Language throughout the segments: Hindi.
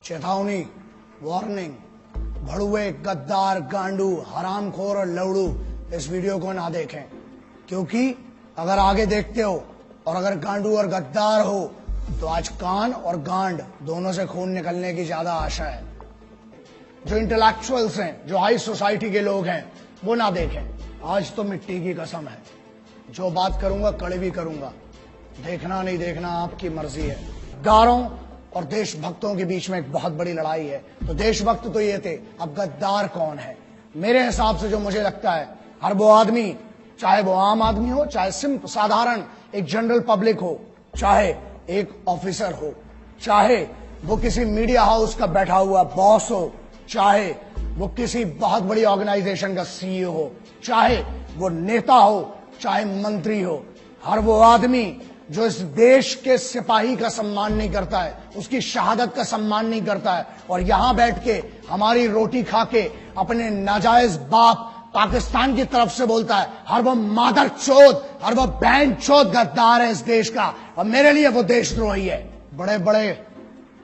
चेतावनी, वार्निंग, भड़ुए, गद्दार, गांडू, हरामखोर और लवड़ू इस वीडियो को ना देखें, क्योंकि अगर आगे देखते हो और अगर गांडू और गद्दार हो तो आज कान और गांड दोनों से खून निकलने की ज्यादा आशा है। जो इंटेलेक्चुअल्स हैं, जो हाई सोसाइटी के लोग हैं, वो ना देखें। आज तो मिट्टी की कसम है, जो बात करूंगा कड़वी करूंगा, देखना नहीं देखना आपकी मर्जी है। गद्दारों और देशभक्तों के बीच में एक बहुत बड़ी लड़ाई है। तो देशभक्त तो ये थे, अब गद्दार कौन है? मेरे हिसाब से जो मुझे लगता है, हर वो आदमी, चाहे वो आम आदमी हो, चाहे सिंपल साधारण एक जनरल पब्लिक हो, चाहे एक ऑफिसर हो, चाहे वो किसी मीडिया हाउस का बैठा हुआ बॉस हो, चाहे वो किसी बहुत बड़ी ऑर्गेनाइजेशन का सीईओ हो, चाहे वो नेता हो, चाहे मंत्री हो, हर वो आदमी जो इस देश के सिपाही का सम्मान नहीं करता है, उसकी शहादत का सम्मान नहीं करता है, और यहां बैठ के हमारी रोटी खा के अपने नाजायज बाप पाकिस्तान की तरफ से बोलता है, हर वो मादर चोद, हर वो बहन चोद गद्दार है इस देश का, और मेरे लिए वो देशद्रोही है। बड़े बड़े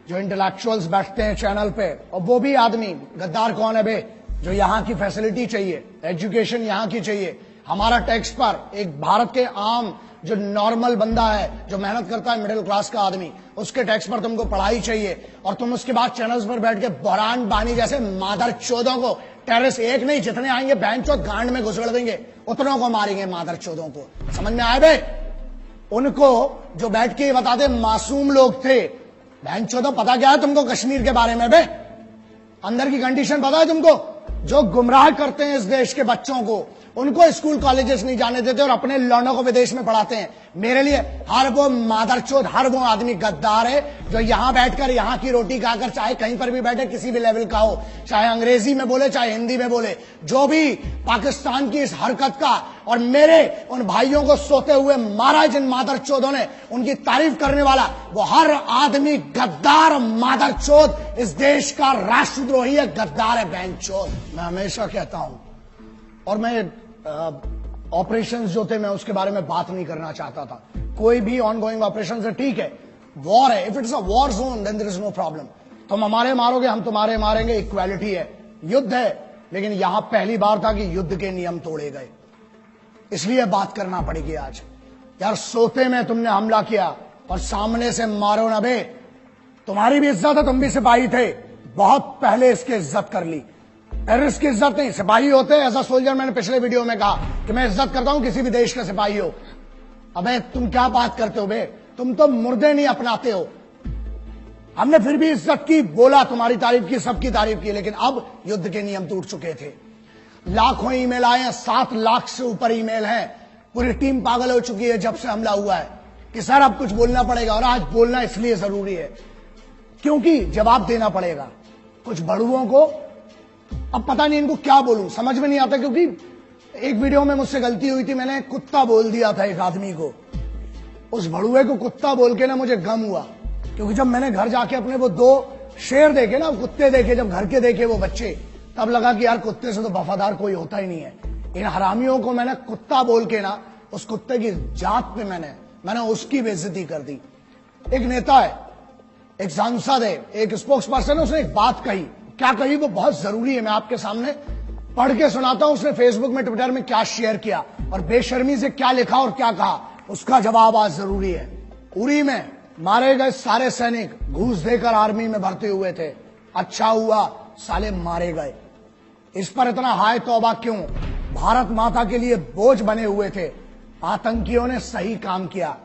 जो इंटेलेक्चुअल्स बैठते हैं चैनल पे, और वो भी आदमी, गद्दार कौन है बे? जो यहाँ की फैसिलिटी चाहिए, एजुकेशन यहाँ की चाहिए, हमारा टैक्स पर एक भारत के आम जो नॉर्मल बंदा है, जो मेहनत करता है, मिडिल क्लास का आदमी, उसके टैक्स पर तुमको पढ़ाई चाहिए, और तुम उसके बाद चैनल्स पर बैठ के बहरान बानी जैसे मादर चोदों को, टेररिस्ट एक नहीं जितने आएंगे बहन चोद गांड में घुसड़ देंगे, उतनों को मारेंगे मादर चोदों को। समझ में आए बे? उनको जो बैठ के बताते मासूम लोग थे, बहन चोदों पता क्या है तुमको कश्मीर के बारे में बे? अंदर की कंडीशन पता है तुमको? जो गुमराह करते हैं इस देश के बच्चों को, उनको स्कूल कॉलेजेस नहीं जाने देते और अपने लौंडों को विदेश में पढ़ाते हैं। मेरे लिए हर वो मादरचोद, हर वो आदमी गद्दार है जो यहां बैठकर यहाँ की रोटी खाकर, चाहे कहीं पर भी बैठे, किसी भी लेवल का हो, चाहे अंग्रेजी में बोले चाहे हिंदी में बोले, जो भी पाकिस्तान की इस हरकत का और मेरे उन भाइयों को सोते हुए मारा जिन मादरचोदों ने, उनकी तारीफ करने वाला वो हर आदमी गद्दार, मादरचोद, इस देश का राष्ट्रद्रोही है, गद्दार है, बहनचोद। मैं हमेशा कहता हूं, और मैं ऑपरेशंस जो थे मैं उसके बारे में बात नहीं करना चाहता था। कोई भी ऑनगोइंग ऑपरेशन है, ठीक है, वॉर है, if it is a war zone then there is no problem. तुम हमारे मारोगे, हम तुम्हारे मारेंगे, इक्वालिटी है, युद्ध है। लेकिन यहां पहली बार था कि युद्ध के नियम तोड़े गए, इसलिए बात करना पड़ेगी आज। यार सोते में तुमने हमला किया और सामने से मारो ना बे। तुम्हारी भी इज्जत है, तुम भी सिपाही थे, बहुत पहले इसकी इज्जत कर ली। टेररिस्ट की इज्जत नहीं, सिपाही होते एज अ सोल्जर। मैंने पिछले वीडियो में कहा कि मैं इज्जत करता हूं किसी भी देश का सिपाही हो। अबे तुम क्या बात करते हो बे? तुम तो मुर्दे नहीं अपनाते हो। हमने फिर भी इज्जत की, बोला, तुम्हारी तारीफ की, सबकी तारीफ की, लेकिन अब युद्ध के नियम टूट चुके थे। लाखों ईमेल आए हैं, 7 लाख से ऊपर ईमेल हैं। पूरी टीम पागल हो चुकी है जब से हमला हुआ है कि सर अब कुछ बोलना पड़ेगा, और आज बोलना इसलिए जरूरी है क्योंकि जवाब देना पड़ेगा। कुछ बड़ुओं को अब पता नहीं इनको क्या बोलूं, समझ में नहीं आता, क्योंकि एक वीडियो में मुझसे गलती हुई थी, मैंने कुत्ता बोल दिया था एक आदमी को। उस भड़ुए को कुत्ता बोल के ना मुझे गम हुआ, क्योंकि जब मैंने घर जाके अपने वो 2 शेर देखे ना, कुत्ते देखे, जब घर के देखे वो बच्चे, तब लगा कि यार कुत्ते से तो वफादार कोई होता ही नहीं है। इन हरामियों को मैंने कुत्ता बोल के ना, उस कुत्ते की जात पे मैंने उसकी बेइज्जती कर दी। एक नेता है, एक सांसद है, एक स्पोक्स पर्सन है, उसने एक बात कही। क्या कही वो बहुत जरूरी है, मैं आपके सामने पढ़ के सुनाता हूं। उसने फेसबुक में, ट्विटर में क्या शेयर किया और बेशर्मी से क्या लिखा और क्या कहा, उसका जवाब आज जरूरी है। उरी में मारे गए सारे सैनिक घूस देकर आर्मी में भर्ती हुए थे, अच्छा हुआ साले मारे गए। इस पर इतना हाय तौबा क्यों? भारत माता के लिए बोझ बने हुए थे, आतंकियों ने सही काम किया।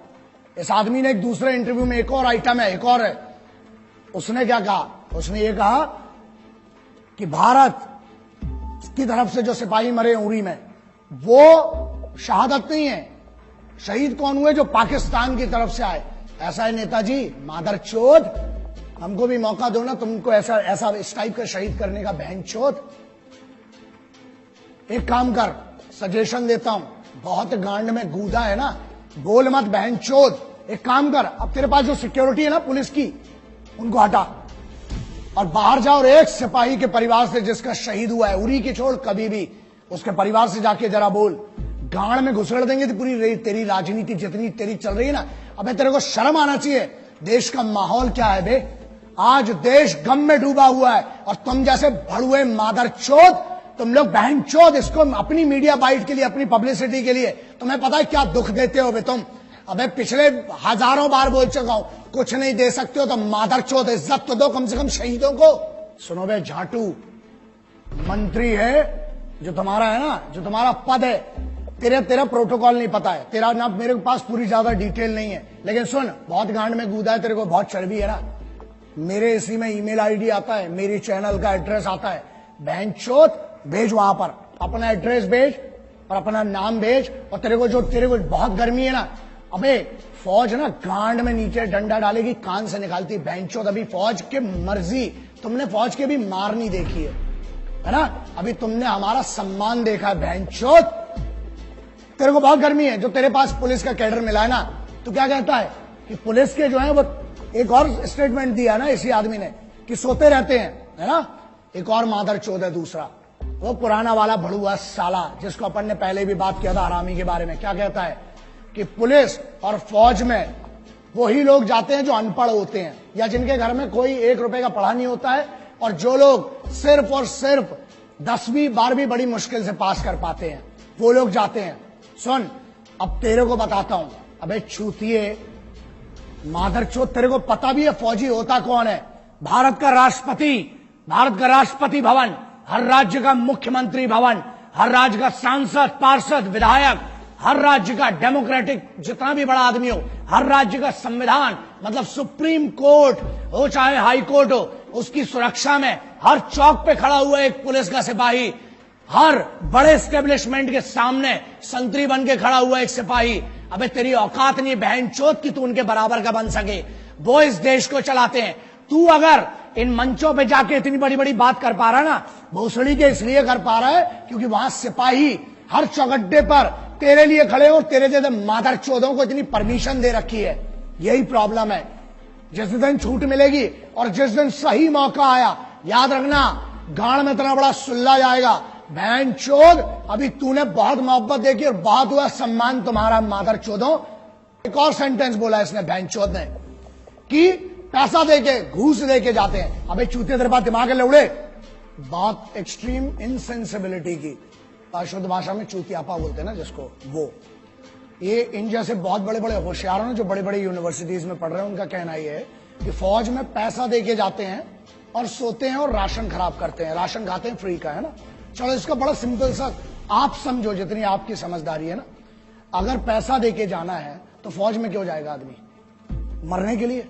इस आदमी ने एक दूसरे इंटरव्यू में, एक और आइटम है, एक और है, उसने क्या कहा? उसने ये कहा कि भारत की तरफ से जो सिपाही मरे उरी में, वो शहादत नहीं है। शहीद कौन हुए? जो पाकिस्तान की तरफ से आए। ऐसा है नेताजी, मादरचोद, हमको भी मौका दो ना, तुमको ऐसा इस टाइप का शहीद करने का, बहनचोद। एक काम कर, सजेशन देता हूं, बहुत गांड में गूदा है ना, बोल मत बहनचोद। एक काम कर, अब तेरे पास जो सिक्योरिटी है ना पुलिस की, उनको हटा और बाहर जाओ, और एक सिपाही के परिवार से जिसका शहीद हुआ है, उरी की छोड़, कभी भी उसके परिवार से जाके जरा बोल। गांड में घुसड़ देंगे तो पूरी तेरी राजनीति जितनी तेरी चल रही है ना। अबे तेरे को शर्म आना चाहिए। देश का माहौल क्या है बे? आज देश गम में डूबा हुआ है और तुम जैसे भड़ुए मादरचोद, तुम लोग बहनचोद इसको अपनी मीडिया बाइट के लिए, अपनी पब्लिसिटी के लिए, तुम्हें पता है क्या दुख देते हो बे तुम। अबे पिछले हजारों बार बोल चुका हूं, कुछ नहीं दे सकते हो तो मादरचोद इज्जत तो दो कम से कम शहीदों को। सुनो बे झाटू, मंत्री है जो तुम्हारा है ना, जो तुम्हारा पद है, तेरा प्रोटोकॉल नहीं पता है, तेरा ना मेरे पास पूरी ज्यादा डिटेल नहीं है, लेकिन सुन, बहुत गांड में कूदा है, तेरे को बहुत चर्बी है ना। मेरे इसी में ईमेल आईडी आता है, मेरी चैनल का एड्रेस आता है, बहनचोद भेज, वहां पर अपना एड्रेस भेज और अपना नाम भेज। और तेरे को बहुत गर्मी है ना, अबे फौज ना गांड में नीचे डंडा डालेगी, कान से निकालती बहनचोद। अभी फौज के मर्जी, तुमने फौज के भी मार नहीं देखी है ना, अभी तुमने हमारा सम्मान देखा है बहनचोद। तेरे को बहुत गर्मी है, जो तेरे पास पुलिस का कैडर मिला है ना, तो क्या कहता है कि पुलिस के जो है वो, एक और स्टेटमेंट दिया ना इसी आदमी ने कि सोते रहते हैं, है ना। एक और मादरचोद है दूसरा, वो पुराना वाला भड़ुआ साला जिसको अपन ने पहले भी बात किया था हरामी के बारे में। क्या कहता है कि पुलिस और फौज में वही लोग जाते हैं जो अनपढ़ होते हैं या जिनके घर में कोई 1 रुपए का पढ़ा नहीं होता है, और जो लोग सिर्फ और सिर्फ 10वीं 12वीं बड़ी मुश्किल से पास कर पाते हैं, वो लोग जाते हैं। सुन, अब तेरे को बताता हूं, अबे चूतिए मादरचोद, तेरे को पता भी है फौजी होता कौन है? भारत का राष्ट्रपति भवन, हर राज्य का मुख्यमंत्री भवन, हर राज्य का सांसद, पार्षद, विधायक, हर राज्य का डेमोक्रेटिक जितना भी बड़ा आदमी हो, हर राज्य का संविधान, मतलब सुप्रीम कोर्ट हो चाहे हाई कोर्ट हो, उसकी सुरक्षा में हर चौक पे खड़ा हुआ एक पुलिस का सिपाही, हर बड़े एस्टेब्लिशमेंट के सामने संतरी बन के खड़ा हुआ एक सिपाही। अबे तेरी औकात नहीं बहनचोद कि तू उनके बराबर का बन सके। वो इस देश को चलाते हैं। तू अगर इन मंचों पे जाके इतनी बड़ी बड़ी बात कर पा रहा है ना, भोसड़ी के इसलिए कर पा रहा है क्योंकि वहां सिपाही हर चौगड्डे पर तेरे लिए खड़े हो, तेरे जैसे मादरचोदों को इतनी परमिशन दे रखी है। यही प्रॉब्लम है। जिस दिन छूट मिलेगी और जिस दिन सही मौका आया, याद रखना गांड में इतना बड़ा सुल्ला जाएगा। बहनचोद, अभी तूने बहुत मोहब्बत देखी और बहुत हुआ सम्मान तुम्हारा मादरचोदों। एक और सेंटेंस बोला इसने बहनचोद ने कि पैसा देके, घूस देके जाते हैं। अबे चूते तेरे पास दिमाग है लौड़े? बात एक्सट्रीम इनसेंसिबिलिटी की, शुद्ध भाषा में चूतियापा बोलते हैं ना जिसको, वो ये इन जैसे बहुत बड़े बड़े होशियारों ने जो बड़े बड़े यूनिवर्सिटीज में पढ़ रहे हैं, उनका कहना ये है कि फौज में पैसा देके जाते हैं और सोते हैं और राशन खराब करते हैं, राशन खाते हैं फ्री का, है ना। चलो इसका बड़ा सिंपल सा आप समझो, जितनी आपकी समझदारी है ना, अगर पैसा देके जाना है तो फौज में क्यों जाएगा आदमी? मरने के लिए।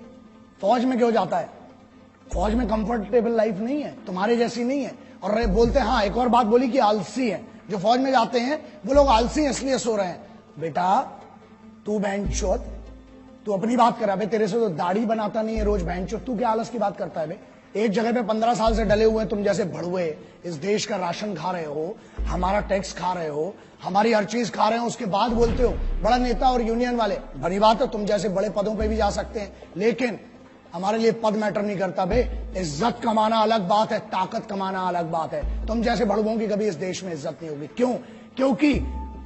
फौज में क्यों जाता है? फौज में कंफर्टेबल लाइफ नहीं है, तुम्हारे जैसी नहीं है। और बोलते हैं, हाँ एक और बात बोली कि आलसी है जो फौज में जाते हैं, वो लोग आलसी हैं इसलिए सो रहे हैं। बेटा तू बहनचोद, तू अपनी बात कर रहा है, तेरे से तो दाढ़ी बनाता नहीं है रोज बहनचोद, तू क्या आलस की बात करता है बे? एक जगह पे 15 साल से डले हुए तुम जैसे भड़ुए इस देश का राशन खा रहे हो, हमारा टैक्स खा रहे हो, हमारी हर चीज खा रहे हो, उसके बाद बोलते हो बड़ा नेता और यूनियन वाले। बड़ी बात है, तुम जैसे बड़े पदों पे भी जा सकते हैं, लेकिन हमारे लिए पद मैटर नहीं करता बे। इज्जत कमाना अलग बात है, ताकत कमाना अलग बात है। तुम जैसे भड़ुओं की कभी इस देश में इज्जत नहीं होगी। क्यों? क्योंकि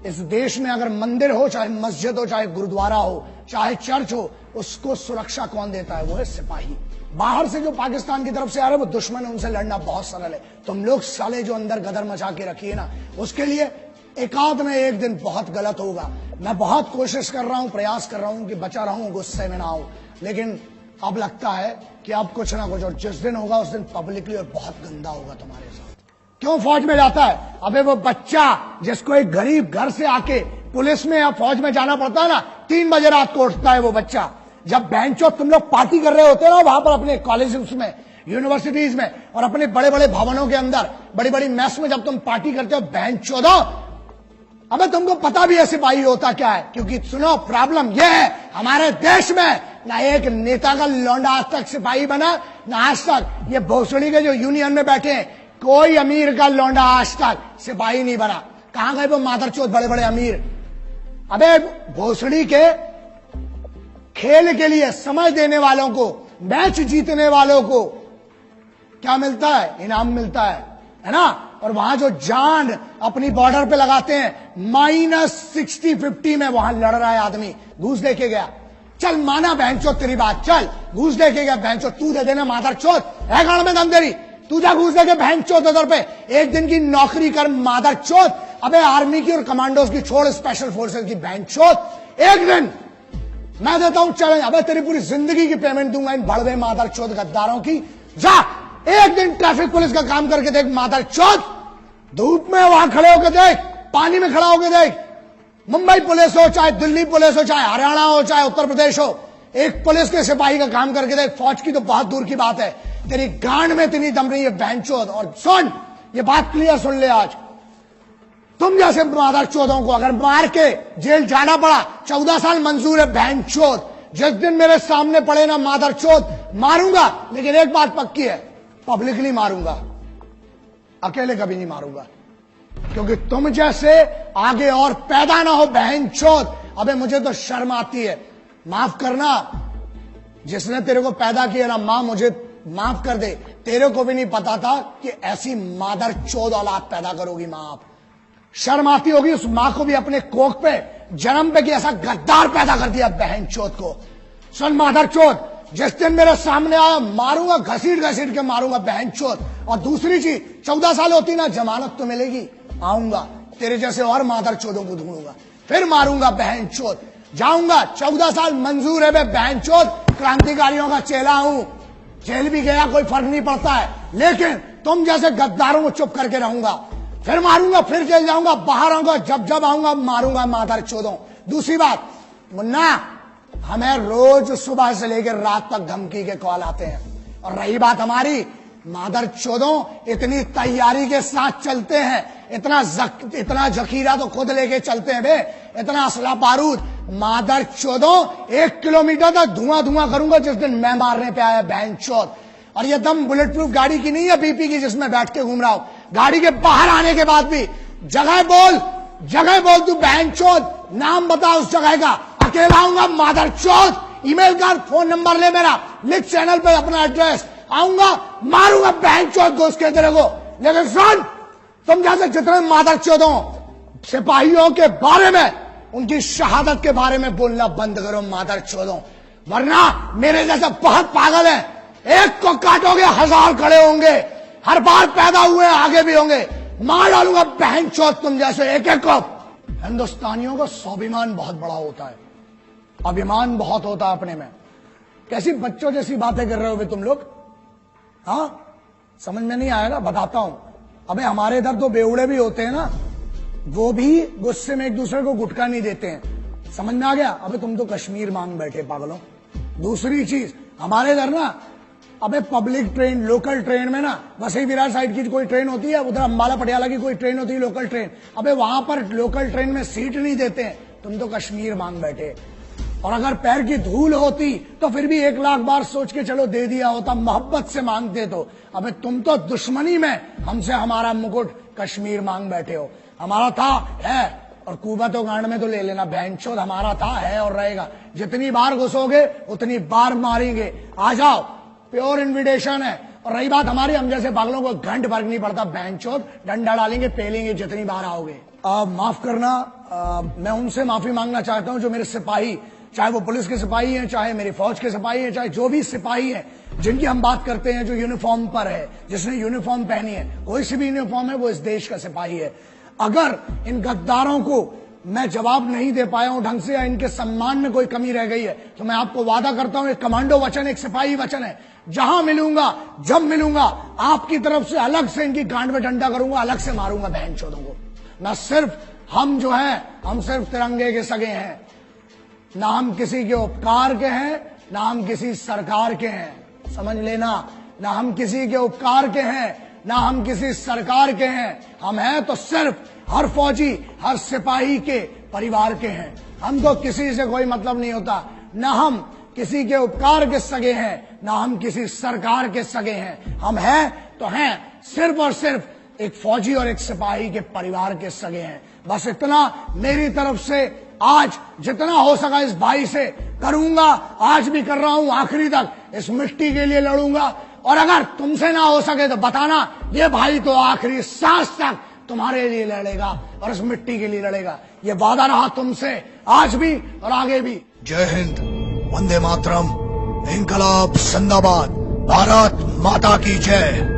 इस देश में अगर मंदिर हो, चाहे मस्जिद हो, चाहे गुरुद्वारा हो, चाहे चर्च हो, उसको सुरक्षा कौन देता है? वो है सिपाही। बाहर से जो पाकिस्तान की तरफ से आ रहे हैं वो दुश्मन है, उनसे लड़ना बहुत सरल है। तुम लोग साले जो अंदर गदर मचा के रखिए ना, उसके लिए एकाध में एक दिन बहुत गलत होगा। मैं बहुत कोशिश कर रहा हूं, प्रयास कर रहा हूं कि बचा रहूं, गुस्से में ना आऊं, लेकिन अब लगता है कि अब कुछ ना कुछ, और जिस दिन होगा उस दिन पब्लिकली और बहुत गंदा होगा तुम्हारे साथ। क्यों फौज में जाता है? अबे वो बच्चा जिसको एक गरीब घर से आके पुलिस में या फौज में जाना पड़ता है ना, 3 बजे रात को उठता है वो बच्चा। जब बेंचो तुम लोग पार्टी कर रहे होते हैं ना वहां पर अपने कॉलेजेस में, यूनिवर्सिटीज में और अपने बड़े बड़े भवनों के अंदर, बड़ी बड़ी मेस में जब तुम पार्टी करते हो, बेंचो दो, अबे तुमको पता भी है सिपाही होता क्या है? क्योंकि सुनो, प्रॉब्लम यह है हमारे देश में, ना एक नेता का लौंडा आज तक सिपाही बना, ना आज तक ये भोसड़ी के जो यूनियन में बैठे हैं, कोई अमीर का लौंडा आज तक सिपाही नहीं बना। कहां गए वो मादरचोद बड़े बड़े अमीर? अबे भोसड़ी के खेल के लिए समय देने वालों को, मैच जीतने वालों को क्या मिलता है? इनाम मिलता है ना। और वहां जो जान अपनी बॉर्डर पे लगाते हैं, -60 50 में वहां लड़ रहा है आदमी, घूस देके गया, चल माना बहनचोद तेरी बात, चल घूस दे के गया बहनचोद, तू दे देना मादरचोद, है गाड़ में दम तेरी, तू जा घूस दे के बहनचोद उधर पे, एक दिन की नौकरी कर मादरचोद। अबे आर्मी की और कमांडोज की छोड़, स्पेशल फोर्सेस की बहनचोद, एक दिन मैं देता हूं चैलेंज, अबे तेरी पूरी जिंदगी की पेमेंट दूंगा इन भड़वे मादरचोद गद्दारों की। जा एक दिन ट्रैफिक पुलिस का काम करके देख मादरचोद, धूप में वहां खड़े होकर देख, पानी में खड़ा होकर देख, मुंबई पुलिस हो चाहे दिल्ली पुलिस हो चाहे हरियाणा हो चाहे उत्तर प्रदेश हो, एक पुलिस के सिपाही का काम करके देख, फौज की तो बहुत दूर की बात है, तेरी गांड में इतनी दम रही है बहनचोद। और सुन, ये बात क्लियर सुन ले, आज तुम जैसे मादरचोदों को अगर मार के जेल जाना पड़ा, 14 साल मंजूर है बहनचोद। जिस दिन मेरे सामने पड़े ना मादरचोद, मारूंगा, लेकिन एक बात पक्की है, पब्लिकली मारूंगा, अकेले कभी नहीं मारूंगा, क्योंकि तुम जैसे आगे और पैदा ना हो बहनचोद। अबे मुझे तो शर्म आती है, माफ करना, जिसने तेरे को पैदा किया ना, मां मुझे माफ कर दे, तेरे को भी नहीं पता था कि ऐसी मादरचोद औलाद पैदा करोगी मां आप। शर्म आती होगी उस मां को भी अपने कोख पे जन्म पे कि ऐसा गद्दार पैदा कर दिया बहनचोद को। सुन मादरचोद, जिस दिन मेरे सामने आया मारूंगा, घसीट घसीट के मारूंगा बहनचोद। और दूसरी चीज, 14 साल होती ना, जमानत तो मिलेगी, आऊंगा तेरे जैसे और मादरचोदों को ढूंढूंगा, फिर मारूंगा बहनचोद, जाऊंगा। 14 साल मंजूर है बहनचोद, क्रांतिकारियों का चेला हूं, जेल भी गया कोई फर्क नहीं पड़ता है, लेकिन तुम जैसे गद्दारों को चुप करके रहूंगा, फिर मारूंगा, फिर जेल जाऊंगा, बाहर आऊंगा, जब जब आऊंगा मारूंगा मादरचोदों। दूसरी बात मुन्ना, हमें रोज सुबह से लेकर रात तक धमकी के कॉल आते हैं, और रही बात हमारी, मादरचोदों इतनी तैयारी के साथ चलते हैं, इतना जखीरा तो खुद लेके चलते हैं बे, इतना असला बारूद। मादरचोदों 1 किलोमीटर तक धुआं धुआं करूंगा जिस दिन मैं मारने पे आया बहनचोद। और ये दम बुलेट प्रूफ गाड़ी की नहीं है, बीपी की, जिसमें बैठ के घूम रहा हूं। गाड़ी के बाहर आने के बाद भी जगह बोल तू बहनचोद, नाम बता उस जगह का, अकेला आऊंगा मादरचोद। ईमेल कर, फोन नंबर ले मेरा, लिख चैनल पे अपना एड्रेस, आऊंगा मारूंगा बहनचोद घुस के तेरे को। लेकिन सुन, तुम जैसे जितने मादरचोदों सिपाहियों के बारे में, उनकी शहादत के बारे में बोलना बंद करो मादरचोदों, वरना मेरे जैसे बहुत पागल है, एक को काटोगे 1000 खड़े होंगे, हर बार पैदा हुए आगे भी होंगे, मार डालूंगा बहनचोद तुम जैसे एक एक को। हिंदुस्तानियों का स्वाभिमान बहुत बड़ा होता है, अभिमान बहुत होता है अपने में। कैसी बच्चों जैसी बातें कर रहे हो तुम लोग, हाँ समझ में नहीं आया ना, बताता हूं। अबे हमारे इधर तो बेवड़े भी होते हैं ना, वो भी गुस्से में एक दूसरे को गुटखा नहीं देते हैं, समझ में आ गया। अबे तुम तो कश्मीर मांग बैठे पागलों। दूसरी चीज, हमारे इधर ना, अबे पब्लिक ट्रेन, लोकल ट्रेन में ना, वसई विरार साइड की कोई ट्रेन होती है, उधर अंबाला पटियाला की कोई ट्रेन होती है लोकल ट्रेन, अबे वहां पर लोकल ट्रेन में सीट नहीं देते हैं, तुम तो कश्मीर मांग बैठे। और अगर पैर की धूल होती तो फिर भी 1 लाख बार सोच के चलो दे दिया होता, मोहब्बत से मांगते तो। अबे तुम तो दुश्मनी में हमसे हमारा मुकुट कश्मीर मांग बैठे हो। हमारा था, है, और कुबतो गांड में तो ले लेना बहनचोद, हमारा था, है और रहेगा। जितनी बार घुसोगे उतनी बार मारेंगे, आ जाओ, प्योर इन्विटेशन है। और रही बात हमारी, हम जैसे पागलों को घंट फर्क नहीं पड़ता बहनचोद, डंडा डालेंगे, पेलेंगे जितनी बार आओगे। माफ करना, मैं उनसे माफी मांगना चाहता हूं जो मेरे सिपाही, चाहे वो पुलिस के सिपाही हैं, चाहे मेरी फौज के सिपाही हैं, चाहे जो भी सिपाही हैं जिनकी हम बात करते हैं, जो यूनिफॉर्म पर है, जिसने यूनिफॉर्म पहनी है, कोई सी भी यूनिफॉर्म है, वो इस देश का सिपाही है। अगर इन गद्दारों को मैं जवाब नहीं दे पाया हूं ढंग से, या इनके सम्मान में कोई कमी रह गई है, तो मैं आपको वादा करता हूं, एक कमांडो वचन, एक सिपाही वचन है, जहां मिलूंगा, जब मिलूंगा, आपकी तरफ से अलग से इनकी गांड में डंडा करूंगा, अलग से मारूंगा बहनचोदों को। ना सिर्फ हम जो है, हम सिर्फ तिरंगे के सगे हैं, ना हम किसी के उपकार के हैं, ना हम किसी सरकार के हैं, समझ लेना, ना हम किसी के उपकार के हैं, ना हम किसी सरकार के हैं, हम हैं तो सिर्फ हर फौजी, हर सिपाही के परिवार के हैं। हमको किसी से कोई मतलब नहीं होता, ना हम किसी के उपकार के सगे हैं, ना हम किसी सरकार के सगे हैं। हम हैं तो हैं सिर्फ और सिर्फ एक फौजी और एक सिपाही के परिवार के सगे हैं। बस इतना मेरी तरफ से आज जितना हो सका इस भाई से करूंगा, आज भी कर रहा हूं, आखिरी तक इस मिट्टी के लिए लड़ूंगा। और अगर तुमसे ना हो सके तो बताना, ये भाई तो आखिरी सांस तक तुम्हारे लिए लड़ेगा और इस मिट्टी के लिए लड़ेगा। ये वादा रहा तुमसे, आज भी और आगे भी। जय हिंद। वंदे मातरम, इनकलाब जिंदाबाद, भारत माता की जय।